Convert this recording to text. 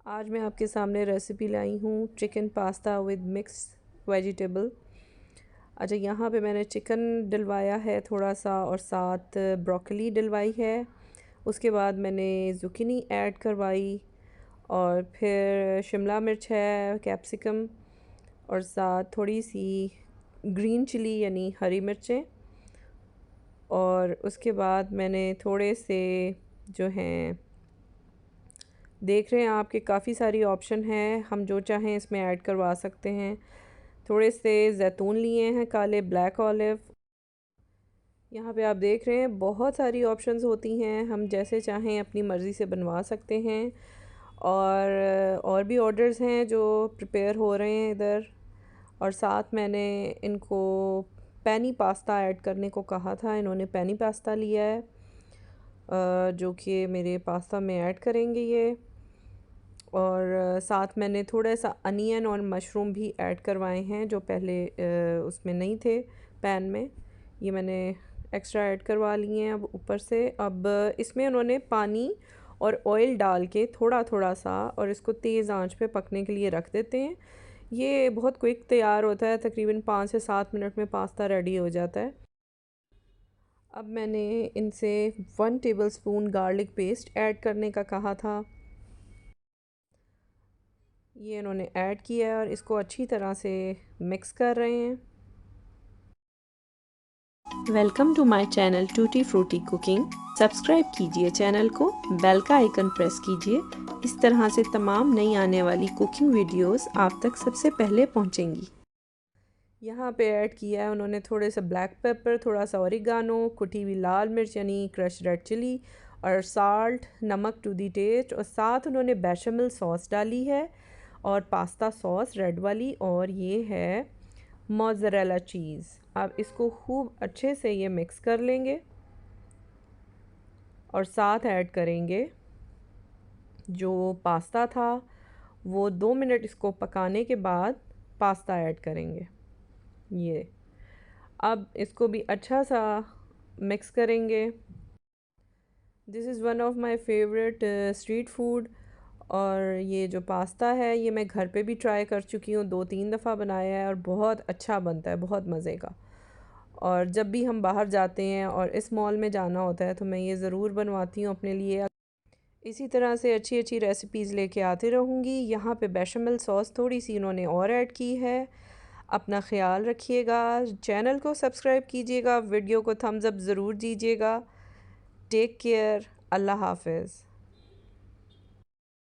आज मैं आपके सामने रेसिपी लाई हूँ chicken pasta with mix vegetable. अच्छा, यहाँ पे मैंने चिकन डलवाया है थोड़ा सा और साथ ब्रोकली डलवाई है। उसके बाद मैंने ज़ुकीनी ऐड करवाई और फिर शिमला मिर्च है, कैप्सिकम और साथ थोड़ी सी ग्रीन चिली यानी हरी मिर्चें। और उसके बाद मैंने थोड़े से जो हैं, देख रहे हैं आपके काफ़ी सारी ऑप्शन हैं, हम जो चाहें इसमें ऐड करवा सकते हैं। थोड़े से जैतून लिए हैं काले, ब्लैक ऑलिव। यहाँ पे आप देख रहे हैं बहुत सारी ऑप्शंस होती हैं, हम जैसे चाहें अपनी मर्ज़ी से बनवा सकते हैं। और भी ऑर्डर्स हैं जो प्रिपेयर हो रहे हैं इधर। और साथ मैंने इनको पेनी पास्ता ऐड करने को कहा था, इन्होंने पेनी पास्ता लिया है जो कि मेरे पास्ता में ऐड करेंगे ये। और साथ मैंने थोड़ा सा अनियन और मशरूम भी ऐड करवाए हैं जो पहले उसमें नहीं थे पैन में, ये मैंने एक्स्ट्रा ऐड करवा लिए हैं अब ऊपर से। अब इसमें उन्होंने पानी और ऑयल डाल के थोड़ा थोड़ा सा और इसको तेज़ आंच पे पकने के लिए रख देते हैं। ये बहुत क्विक तैयार होता है, तकरीबन 5 से 7 मिनट में पास्ता रेडी हो जाता है। अब मैंने इनसे 1 टेबलस्पून गार्लिक पेस्ट ऐड करने का कहा था, ये इन्होंने ऐड किया है और इसको अच्छी तरह से मिक्स कर रहे हैं। Welcome to my channel tutti frutti cooking. Subscribe कीजिए चैनल को, बेल का आइकन प्रेस कीजिए, इस तरह से तमाम नई आने वाली कुकिंग वीडियोस आप तक सबसे पहले पहुंचेंगी। यहाँ पे ऐड किया है उन्होंने थोड़े से ब्लैक पेपर, थोड़ा सा ओरिगानो, कुटी हुई लाल मिर्च यानी क्रश रेड चिली और साल्ट, नमक टू दी टेस्ट। और साथ उन्होंने बेशमेल सॉस डाली है और पास्ता सॉस रेड वाली, और ये है मोज़रेला चीज़। अब इसको खूब अच्छे से ये मिक्स कर लेंगे और साथ ऐड करेंगे जो पास्ता था, वो 2 मिनट इसको पकाने के बाद पास्ता ऐड करेंगे। ये अब इसको भी अच्छा सा मिक्स करेंगे। This is one of my favourite street food. और ये जो पास्ता है ये मैं घर पे भी ट्राई कर चुकी हूँ, 2-3 दफ़ा बनाया है और बहुत अच्छा बनता है, बहुत मज़े का। और जब भी हम बाहर जाते हैं और इस मॉल में जाना होता है तो मैं ये ज़रूर बनवाती हूँ अपने लिए। इसी तरह से अच्छी अच्छी रेसिपीज़ लेके आती रहूँगी। यहाँ पे बेशमेल सॉस थोड़ी सी इन्होंने और ऐड की है। अपना ख्याल रखिएगा, चैनल को सब्सक्राइब कीजिएगा, वीडियो को थम्स अप ज़रूर दीजिएगा। टेक केयर, अल्लाह हाफ़िज़।